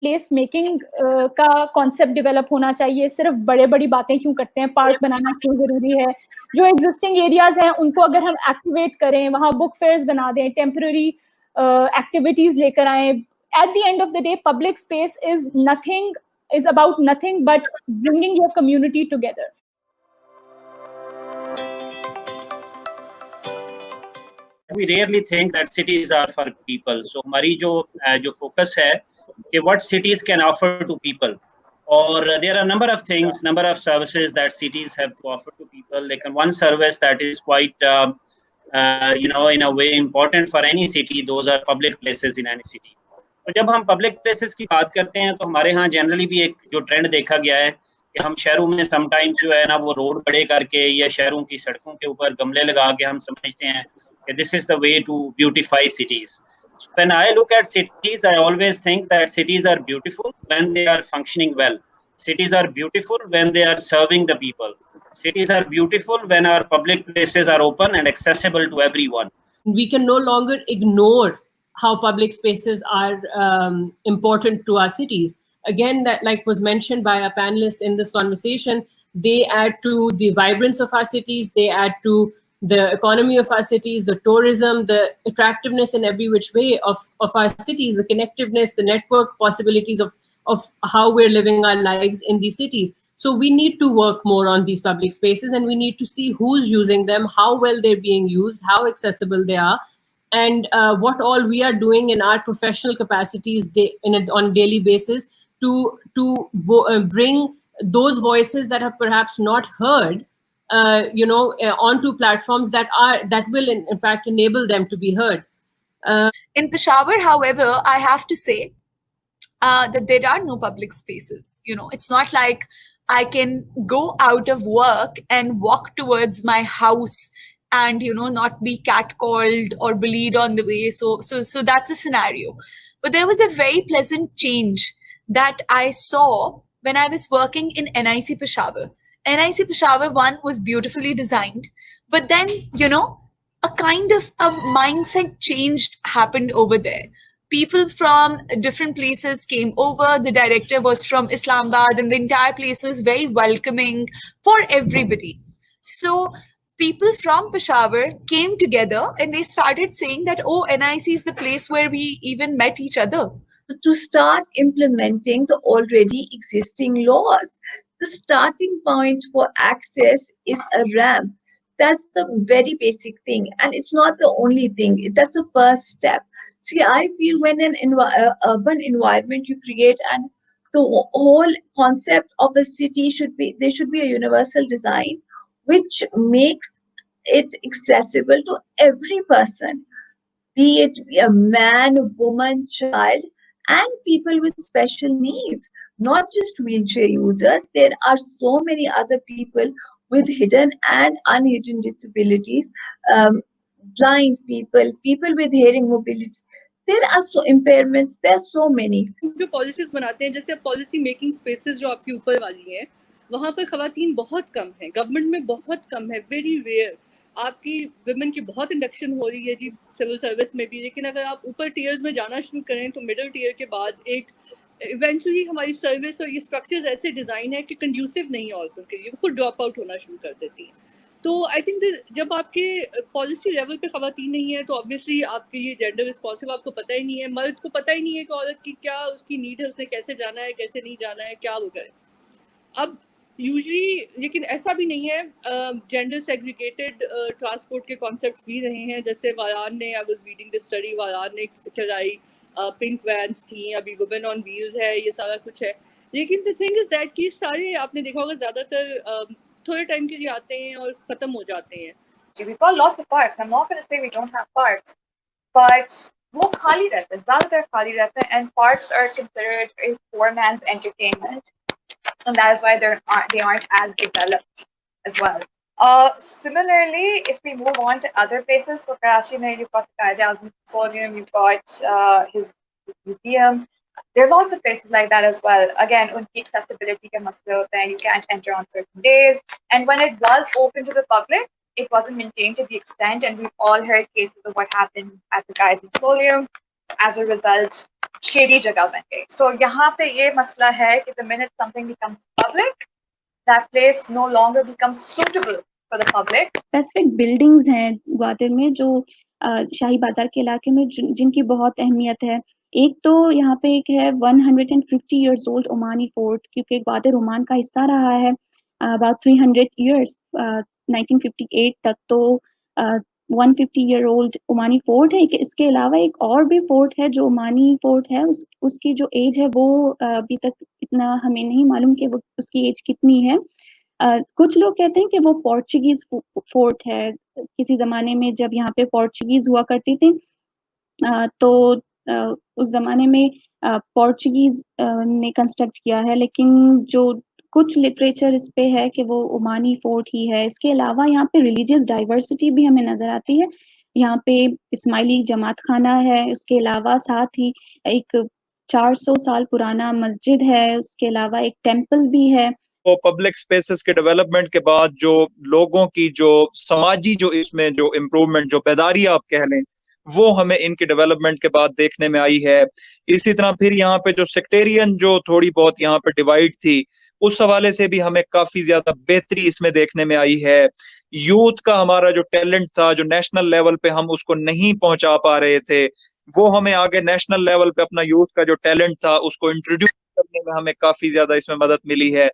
Place making का concept develop होना चाहिए। सिर्फ बड़े बड़ी बातें क्यों करते हैं, पार्क बनाना क्यों ज़रूरी है? जो एग्जिस्टिंग एरियाज हैं उनको अगर हम एक्टिवेट करें, वहाँ बुक फेयर्स बना दें, टेम्पररी एक्टिविटीज लेकर आए। At the end of the day public space is about nothing but bringing your community together. We rarely think that cities are for people. So हमारी जो focus है कि what cities can offer to people, or there are a number of things, number of services that cities have to offer to people. Like one service that is quite in a way important for any city, those are public places in any city. तो जब हम public places की बात करते हैं तो हमारे यहाँ generally भी एक जो trend देखा गया है कि हम शहरों में sometimes जो है ना वो रोड बड़े करके या शहरों की सड़कों के ऊपर गमले लगा के हम समझते हैं this is the way to beautify cities. So when I look at cities, I always think that cities are beautiful when they are functioning well. Cities are beautiful when they are serving the people. Cities are beautiful when our public places are open and accessible to everyone. We can no longer ignore how public spaces are important to our cities. Again, that like was mentioned by our panelists in this conversation, they add to the vibrance of our cities, they add to the economy of our cities, the tourism, the attractiveness in every which way of our cities, the connectiveness, the network possibilities of how we're living our lives in these cities. So we need to work more on these public spaces, and we need to see who's using them, how well they're being used, how accessible they are, and what all we are doing in our professional capacities on a daily basis to bring those voices that are perhaps not heard onto platforms that will in fact enable them to be heard. In Peshawar, however, I have to say that there are no public spaces. It's not like I can go out of work and walk towards my house and not be catcalled or bullied on the way. So that's the scenario. But there was a very pleasant change that I saw when I was working in NIC Peshawar. NIC Peshawar 1 was beautifully designed, but then, a kind of a mindset change happened over there. People from different places came over. The director was from Islamabad, and the entire place was very welcoming for everybody. So people from Peshawar came together and they started saying that, oh, NIC is the place where we even met each other. To start implementing the already existing laws. The starting point for access is a ramp. That's the very basic thing. And it's not the only thing. That's the first step. See, I feel when an urban environment you create, and the whole concept of a city there should be a universal design which makes it accessible to every person, be it a man, woman, child, and people with special needs, not just wheelchair users. There are so many other people with hidden and unhidden disabilities, blind people, people with hearing mobility. There are so impairments, there are so many. जो policies बनाते हैं, जैसे policy making spaces जो आपके ऊपर वाली हैं, वहाँ पर खवातीन बहुत कम है, गवर्नमेंट में बहुत कम है, वेरी रेयर. आपकी विमेन की बहुत इंडक्शन हो रही है जी सिविल सर्विस में भी, लेकिन अगर आप ऊपर टीयर्स में जाना शुरू करें तो मिडिल टीयर के बाद एक इवेंचुअली हमारी सर्विस और ये स्ट्रक्चर्स ऐसे डिज़ाइन है कि कंड्यूसिव नहीं है औरतों के लिए, खुद ड्रॉप आउट होना शुरू कर देती हैं. तो आई थिंक जब आपके पॉलिसी लेवल पे खवातीन नहीं है तो ऑब्वियसली आपके ये जेंडर रिस्पॉन्सिव आपको पता ही नहीं है, मर्द को पता ही नहीं है कि औरत की क्या उसकी नीड है, उसने कैसे जाना है, कैसे नहीं जाना है, क्या वो करे. अब यूजली, लेकिन ऐसा भी नहीं है. जेंडर सेग्रीगेटेड ट्रांसपोर्ट के कॉन्सेप्ट्स भी रहे हैं, जैसे वारान ने, I was reading the study, वारान ने चलाई, पिंक वैन्स थी, अभी वुमेन ऑन व्हील्स है, ये सारा कुछ है. लेकिन द थिंग इज दैट कि सारे आपने देखा होगा ज़्यादातर थोड़े टाइम के लिए आते हैं और ख़त्म हो जाते हैं. We've got lots of parks. I'm not going to say we don't have parks, but वो खाली रहता है, ज़्यादातर खाली रहता है, and parks are considered a poor man's entertainment. And that is why they aren't as developed as well. Similarly, if we move on to other places, so Karachi mein you've got the Quaid-e-Azam Mausoleum, you've got his museum. There are lots of places like that as well. Again, unki accessibility ke masle hote hain, you can't enter on certain days. And when it was open to the public, it wasn't maintained to the extent, and we've all heard cases of what happened at the Quaid Mausoleum. As a result, shady जगह बन गई. So यहाँ पे ये मसला है कि the minute something becomes public, that place no longer becomes suitable for the public. Specific buildings हैं ग्वादर में जो शाही बाजार के इलाके में जिनकी बहुत अहमियत है. एक तो यहाँ पे एक है 150 years old ओमानी फोर्ट, क्योंकि ग्वादर ओमान का हिस्सा रहा है about 300 years 1958 तक. तो 150-year-old ओमानी फोर्ट है. इसके अलावा एक और भी फोर्ट है जो ओमानी फोर्ट है, उसकी जो एज है वो अभी तक इतना हमें नहीं मालूम कि वो उसकी एज कितनी है. कुछ लोग कहते हैं कि वो पोर्चुगीज फोर्ट है. किसी जमाने में जब यहाँ पे पोर्चुगीज हुआ करती थी तो उस जमाने में पोर्चुगीज ने कंस्ट्रक्ट किया है, लेकिन जो कुछ लिटरेचर इस पे है कि वो ओमानी फोर्ट ही है. इसके अलावा यहाँ पे रिलीजियस डाइवर्सिटी भी हमें नजर आती है. यहाँ पे इस्माइली जमात खाना है, उसके अलावा साथ ही एक 400 साल पुराना मस्जिद है, उसके अलावा एक टेम्पल भी है. तो पब्लिक स्पेसेस के डेवलपमेंट के बाद जो लोगों की जो समाजी जो इसमें जो इम्प्रूवमेंट, जो बेदारी आप कह लें, वो हमें इनके डेवलपमेंट के बाद देखने में आई है. इसी तरह फिर यहाँ पे जो सेक्टेरियन जो थोड़ी बहुत यहाँ पे डिवाइड थी, उस हवाले से भी हमें काफी ज्यादा बेहतरी इसमें देखने में आई है. यूथ का हमारा जो टैलेंट था, जो नेशनल लेवल पे हम उसको नहीं पहुंचा पा रहे थे, वो हमें आगे नेशनल लेवल पे अपना यूथ का जो टैलेंट था उसको इंट्रोड्यूस करने में हमें काफी ज्यादा इसमें मदद मिली है.